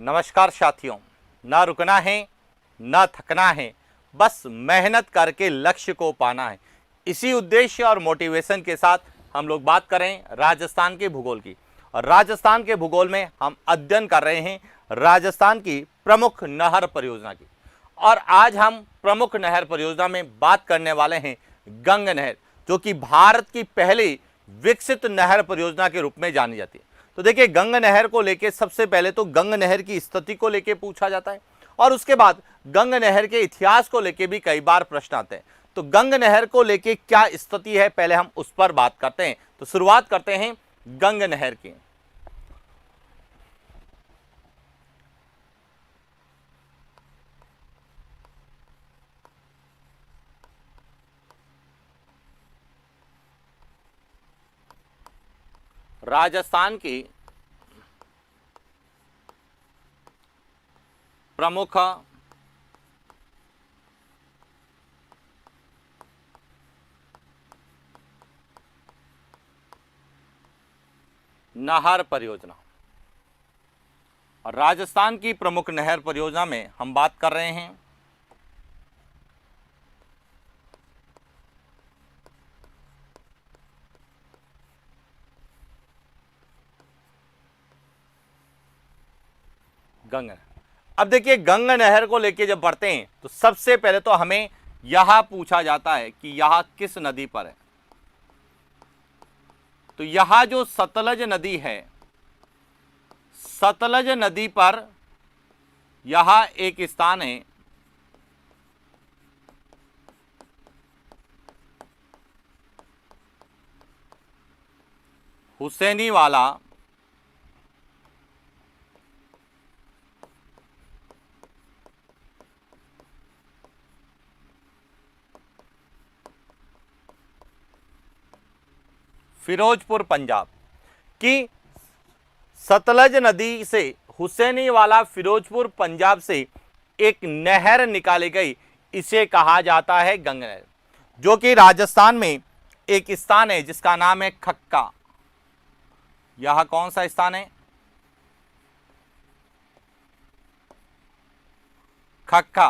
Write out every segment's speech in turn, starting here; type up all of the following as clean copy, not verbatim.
नमस्कार साथियों, ना रुकना है ना थकना है, बस मेहनत करके लक्ष्य को पाना है। इसी उद्देश्य और मोटिवेशन के साथ हम लोग बात करें राजस्थान के भूगोल की। और राजस्थान के भूगोल में हम अध्ययन कर रहे हैं राजस्थान की प्रमुख नहर परियोजना की। और आज हम प्रमुख नहर परियोजना में बात करने वाले हैं गंग नहर, जो कि भारत की पहली विकसित नहर परियोजना के रूप में जानी जाती है। तो देखिए, गंग नहर को लेके सबसे पहले तो गंग नहर की स्थिति को लेके पूछा जाता है और उसके बाद गंग नहर के इतिहास को लेके भी कई बार प्रश्न आते हैं। तो गंग नहर को लेके क्या स्थिति है, पहले हम उस पर बात करते हैं। तो शुरुआत करते हैं गंग नहर की। राजस्थान की प्रमुख नहर परियोजना। और राजस्थान की प्रमुख नहर परियोजना में हम बात कर रहे हैं गंग नहर। अब देखिए, गंग नहर को लेके जब पढ़ते हैं तो सबसे पहले तो हमें यह पूछा जाता है कि यह किस नदी पर है। तो यह जो सतलज नदी है, सतलज नदी पर यह एक स्थान है हुसैनीवाला फिरोजपुर पंजाब। की सतलज नदी से हुसैनीवाला फिरोजपुर पंजाब से एक नहर निकाली गई, इसे कहा जाता है गंग नहर, जो कि राजस्थान में एक स्थान है जिसका नाम है खक्का। यह कौन सा स्थान है? खक्का।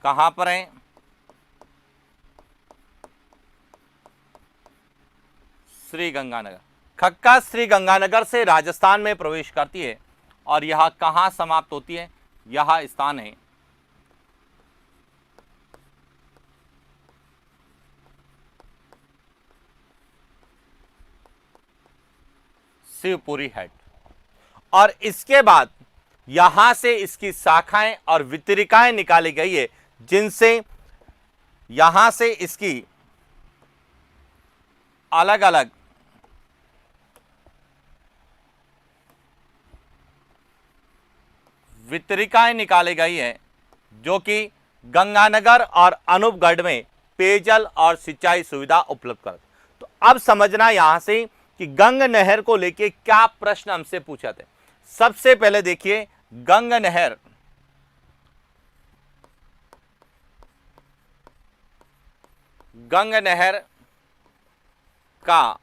कहां पर है? श्री गंगानगर। खक्का श्री गंगानगर से राजस्थान में प्रवेश करती है और यह कहां समाप्त होती है? यह स्थान है शिवपुरी हेड। और इसके बाद यहां से इसकी शाखाएं और वितरिकाएं निकाली गई है, जिनसे यहां से इसकी अलग अलग वितरिकाएं निकाली गई है, जो कि गंगानगर और अनूपगढ़ में पेयजल और सिंचाई सुविधा उपलब्ध कर। तो अब समझना यहां से कि गंग नहर को लेके क्या प्रश्न हमसे पूछे थे। सबसे पहले देखिए, गंग नहर गंग नहर का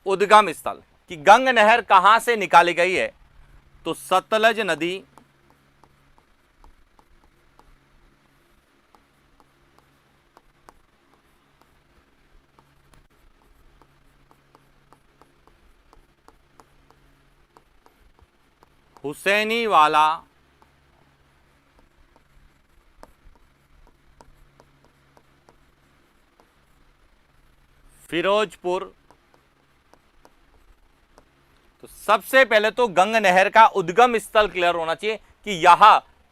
उद्गम स्थल, कि गंग नहर कहां से निकाली गई है। तो सतलज नदी हुसैनीवाला फिरोजपुर। तो सबसे पहले तो गंग नहर का उद्गम स्थल क्लियर होना चाहिए कि यह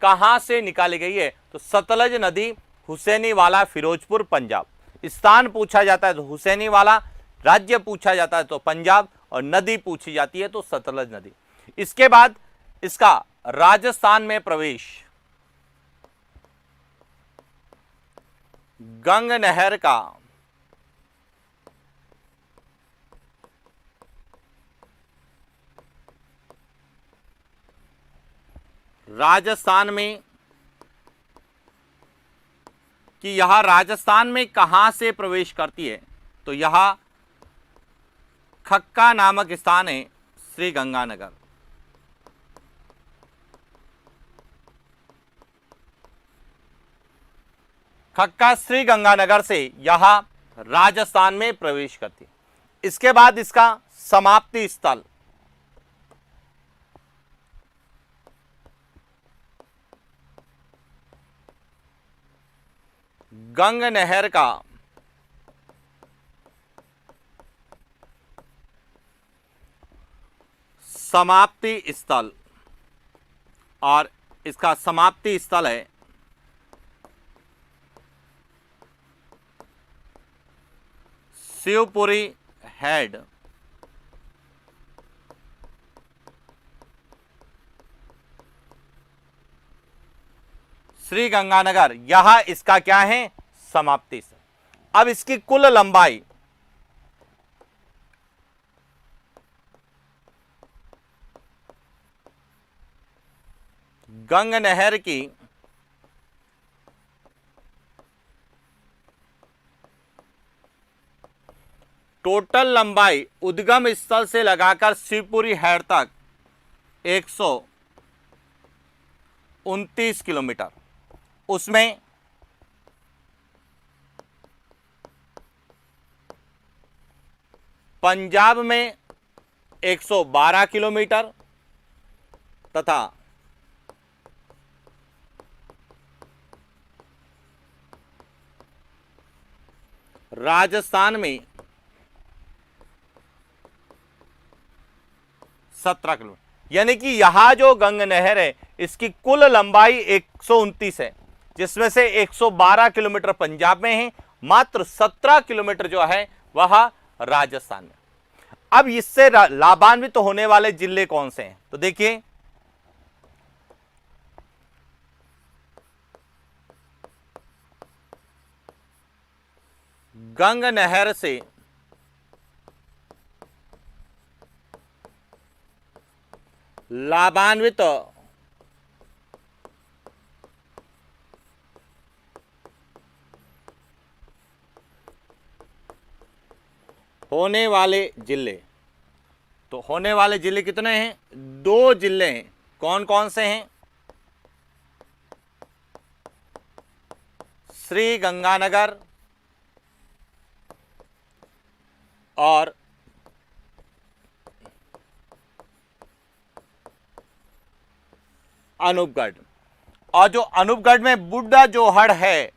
कहां से निकाली गई है। तो सतलज नदी हुसैनीवाला फिरोजपुर पंजाब। स्थान पूछा जाता है तो हुसैनीवाला, राज्य पूछा जाता है तो पंजाब, और नदी पूछी जाती है तो सतलज नदी। इसके बाद इसका राजस्थान में प्रवेश। गंग नहर का राजस्थान में कि यह राजस्थान में कहां से प्रवेश करती है, तो यह खक्का नामक स्थान है, श्री गंगानगर। खक्का श्री गंगानगर से यह राजस्थान में प्रवेश करती है। इसके बाद इसका समाप्ति स्थल गंग नहर का समाप्ति स्थल, और इसका समाप्ति स्थल है शिवपुरी हेड, श्री गंगानगर। यह इसका क्या है, समाप्ति स्थल। अब इसकी कुल लंबाई गंग नहर की टोटल लंबाई उद्गम स्थल से लगाकर शिवपुरी हेड तक 129 किलोमीटर। उसमें पंजाब में 112 किलोमीटर तथा राजस्थान में 17 किलोमीटर। यानी कि यहां जो गंग नहर है इसकी कुल लंबाई 129 है, जिसमें से 112 किलोमीटर पंजाब में है, मात्र 17 किलोमीटर जो है वह राजस्थान में। अब इससे लाभान्वित होने वाले जिले कौन से हैं, तो देखिए गंग नहर से लाभान्वित होने वाले जिले, तो होने वाले जिले कितने हैं, 2 जिले हैं। कौन कौन से हैं, श्री गंगानगर और अनूपगढ़। और जो अनूपगढ़ में बुड्ढा जोहड़ है,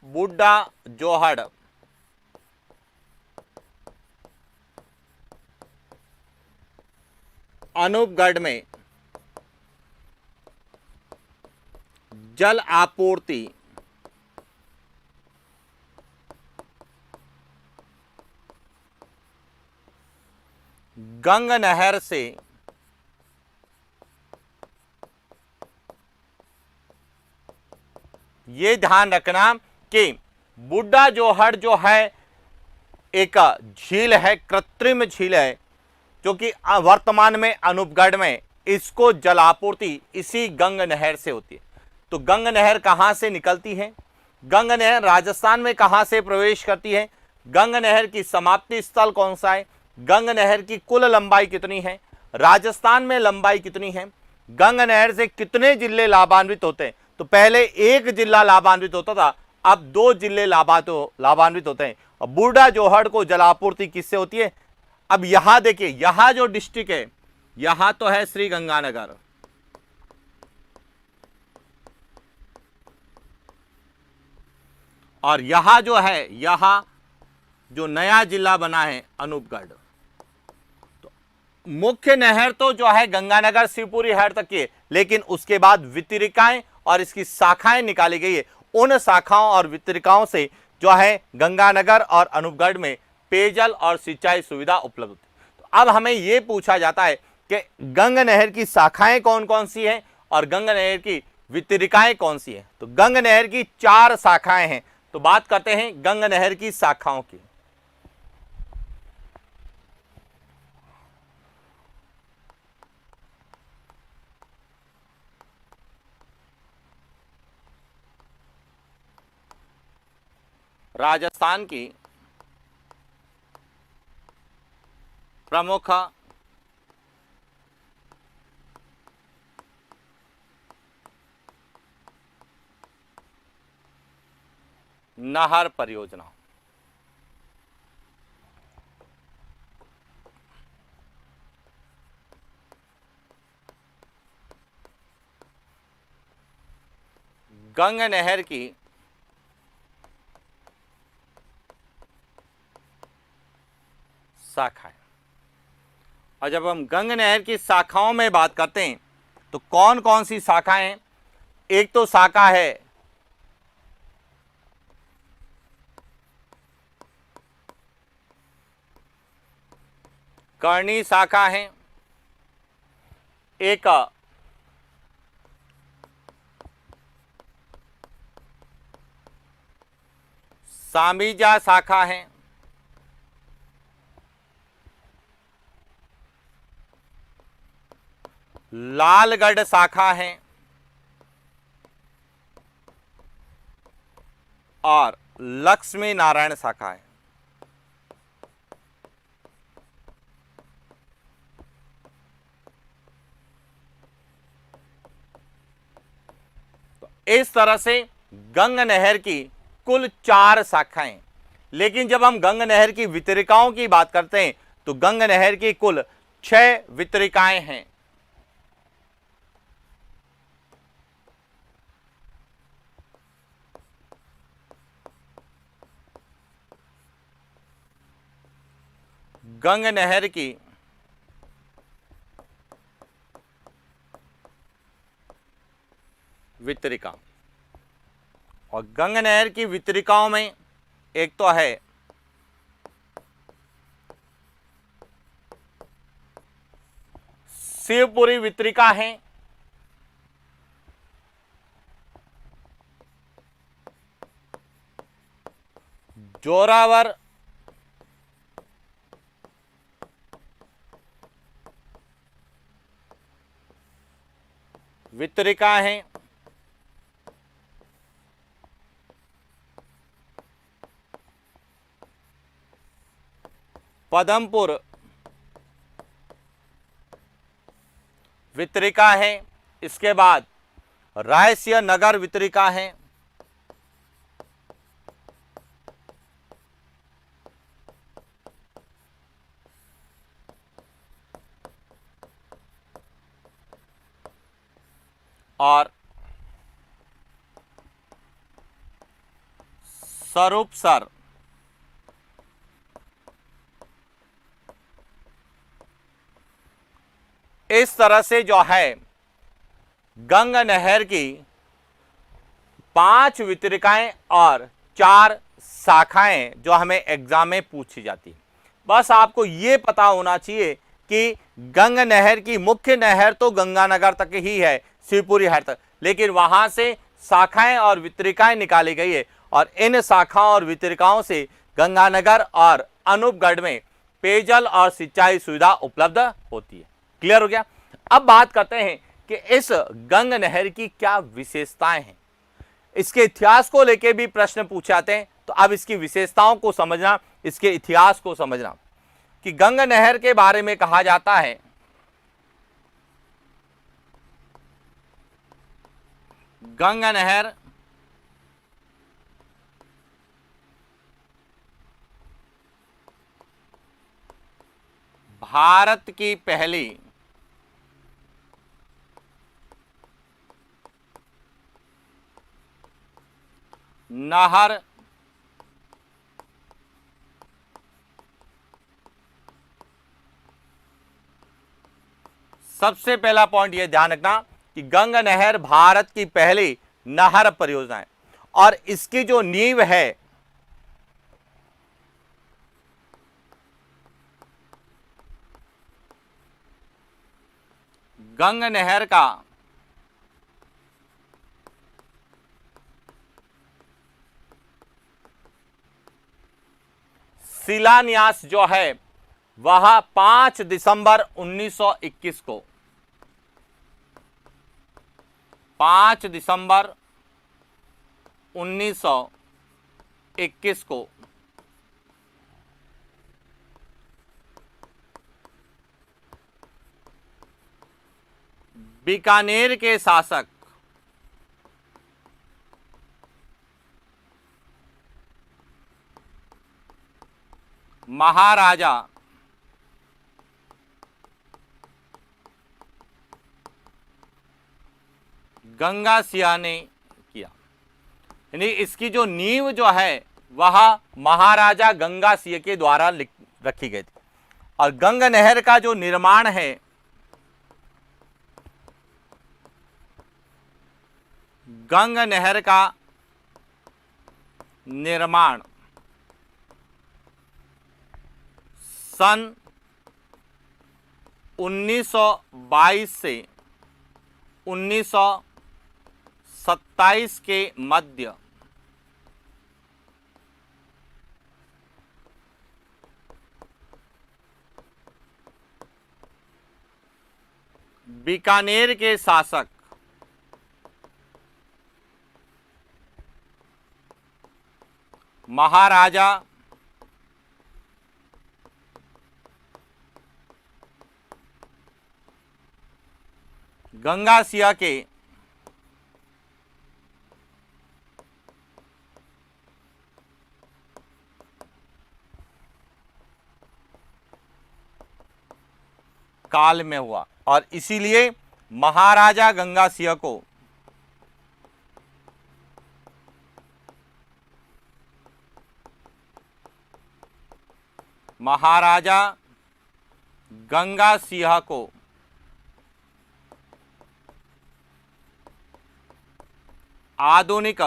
बुड्ढा जोहड़ अनूपगढ़ में जल आपूर्ति गंग नहर से ये ध्यान रखना कि बुड्ढा जोहड़ जो है एक झील है, कृत्रिम झील है, जो कि वर्तमान में अनूपगढ़ में इसको जल आपूर्ति इसी गंग नहर से होती है। तो गंग नहर कहां से निकलती है, गंग नहर राजस्थान में कहां से प्रवेश करती है, गंग नहर की समाप्ति स्थल कौन सा है, गंग नहर की कुल लंबाई कितनी है, राजस्थान में लंबाई कितनी है, गंग नहर से कितने जिले लाभान्वित होते हैं। तो पहले एक जिला लाभान्वित होता था, अब 2 जिले लाभान्वित होते हैं। और बुड्ढा जोहड़ को जलापूर्ति किससे होती है। अब यहां देखिए, यहां जो डिस्ट्रिक्ट है, यहां तो है श्री गंगानगर, और यहां जो है, यहां जो नया जिला बना है अनूपगढ़। तो मुख्य नहर तो जो है गंगानगर शिवपुरी हेड तक की है, लेकिन उसके बाद वितरिकाएं और इसकी शाखाएं निकाली गई है। उन शाखाओं और वितरिकाओं से जो है गंगानगर और अनूपगढ़ में पेयजल और सिंचाई सुविधा उपलब्ध होती है। तो अब हमें यह पूछा जाता है कि गंग नहर की शाखाएं कौन कौन सी हैं और गंग नहर की वितरिकाएं कौन सी हैं। तो गंग नहर की 4 शाखाएं हैं। तो बात करते हैं गंग नहर की शाखाओं की। राजस्थान की प्रमुख नहर परियोजना। गंग नहर की शाखाएं। और जब हम गंग नहर की शाखाओं में बात करते हैं तो कौन कौन सी शाखाएं हैं? एक तो शाखा है कर्णी शाखा है, एक सामीजा शाखा है, लालगढ़ शाखा है और लक्ष्मी नारायण शाखा है। तो इस तरह से गंग नहर की कुल 4 शाखाएं। लेकिन जब हम गंग नहर की वितरिकाओं की बात करते हैं तो गंग नहर की कुल 6 वितरिकाएं हैं। गंग नहर की वितरिका। और गंग नहर की वितरिकाओं में एक तो है शिवपुरी वितरिका है, जोरावर वितरिका है, पदमपुर वितरिका है, इसके बाद रायसिया नगर वितरिका है, और स्वरूपसर इस तरह से जो है गंग नहर की 5 वितरिकाएं और 4 शाखाएं जो हमें एग्जाम में पूछी जाती है। बस आपको ये पता होना चाहिए कि गंग नहर की मुख्य नहर तो गंगानगर तक ही है, शिवपुरी नहर तक, लेकिन वहां से शाखाएं और वितरिकाएं निकाली गई है और इन शाखाओं और वितरिकाओं से गंगानगर और अनूपगढ़ में पेयजल और सिंचाई सुविधा उपलब्ध होती है। क्लियर हो गया? अब बात करते हैं कि इस गंग नहर की क्या विशेषताएं हैं। इसके इतिहास को लेकर भी प्रश्न पूछे जाते हैं, तो अब इसकी विशेषताओं को समझना, इसके इतिहास को समझना कि गंग नहर के बारे में कहा जाता है गंग नहर भारत की पहली नहर सबसे पहला पॉइंट यह ध्यान रखना कि गंग नहर भारत की पहली नहर परियोजना है और इसकी जो नींव है गंग नहर का शिलान्यास जो है वह 5 दिसंबर 1921 को 5 दिसंबर 1921 1921 को बीकानेर के शासक महाराजा गंगा सिंह ने किया। यानी इसकी जो नींव जो है वह महाराजा गंगा सिंह के द्वारा रखी गई थी। और गंगा नहर का जो निर्माण है गंगा नहर का निर्माण सन 1922 से 1927 के मध्य बीकानेर के शासक महाराजा गंगा सिंह के काल में हुआ और इसीलिए महाराजा गंगा सिंह को महाराजा गंगा सिंह को आधुनिक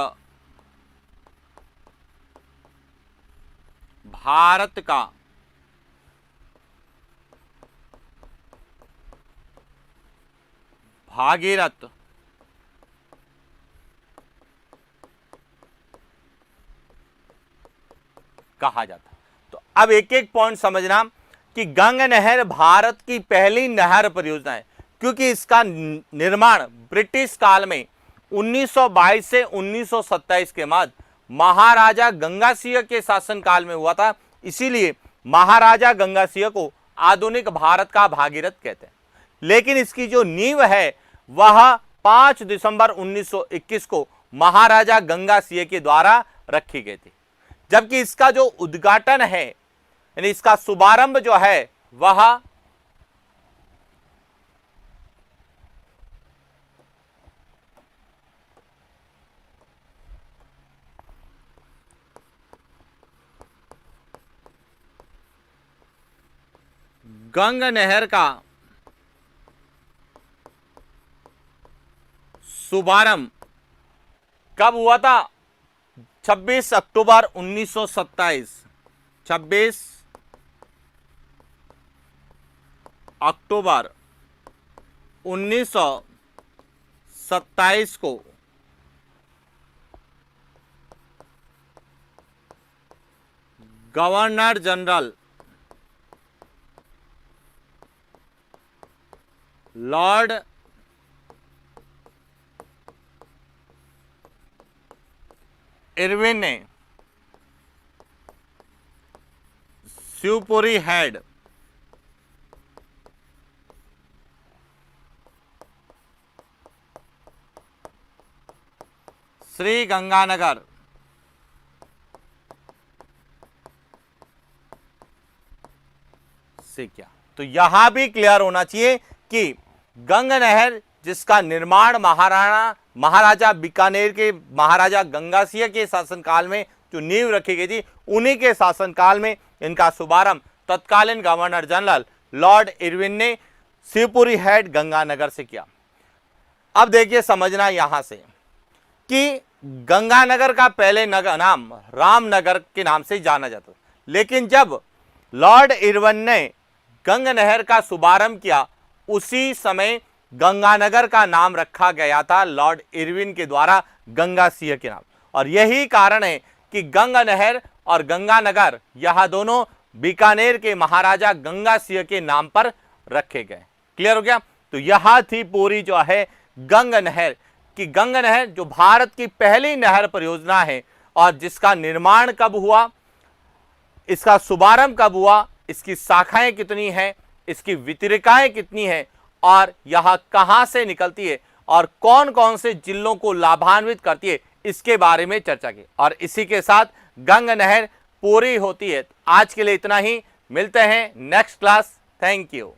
भारत का भागीरथ कहा जाता। तो अब एक एक पॉइंट समझना कि गंगा नहर भारत की पहली नहर परियोजना है, क्योंकि इसका निर्माण ब्रिटिश काल में 1922 से 1927 के मध्य महाराजा गंगा सिंह के शासनकाल में हुआ था। इसीलिए महाराजा गंगा सिंह को आधुनिक भारत का भागीरथ कहते हैं। लेकिन इसकी जो नींव है वह 5 दिसंबर 1921 को महाराजा गंगा सिंह के द्वारा रखी गई थी, जबकि इसका जो उद्घाटन है यानी इसका शुभारंभ जो है वह गंगा नहर का शुभारंभ कब हुआ था? 26 अक्टूबर 1927। 26 अक्टूबर 1927 को गवर्नर जनरल लॉर्ड इरविन ने शिवपुरी हेड श्री गंगानगर से किया। तो यहां भी क्लियर होना चाहिए कि गंगा नहर जिसका निर्माण महाराजा बीकानेर के महाराजा गंगा सिंह के शासनकाल में जो नींव रखी गई थी, उन्हीं के शासनकाल में इनका शुभारंभ तत्कालीन गवर्नर जनरल लॉर्ड इरविन ने शिवपुरी हेड गंगानगर से किया। अब देखिए समझना यहां से कि गंगानगर का पहले नाम रामनगर के नाम से जाना जाता, लेकिन जब लॉर्ड इरविन ने गंगा नहर का शुभारंभ किया उसी समय गंगानगर का नाम रखा गया था लॉर्ड इरविन के द्वारा गंगा सिंह के नाम। और यही कारण है कि गंगा नहर और गंगानगर यह दोनों बीकानेर के महाराजा गंगा सिंह के नाम पर रखे गए। क्लियर हो गया? तो यह थी पूरी जो है गंगा नहर कि गंगा नहर जो भारत की पहली नहर परियोजना है और जिसका निर्माण कब हुआ, इसका शुभारंभ कब हुआ, इसकी शाखाएं कितनी हैं, इसकी वितरिकाएं कितनी हैं और यह कहां से निकलती है और कौन कौन से जिलों को लाभान्वित करती है, इसके बारे में चर्चा की। और इसी के साथ गंगा नहर पूरी होती है। आज के लिए इतना ही, मिलते हैं नेक्स्ट क्लास। Thank you.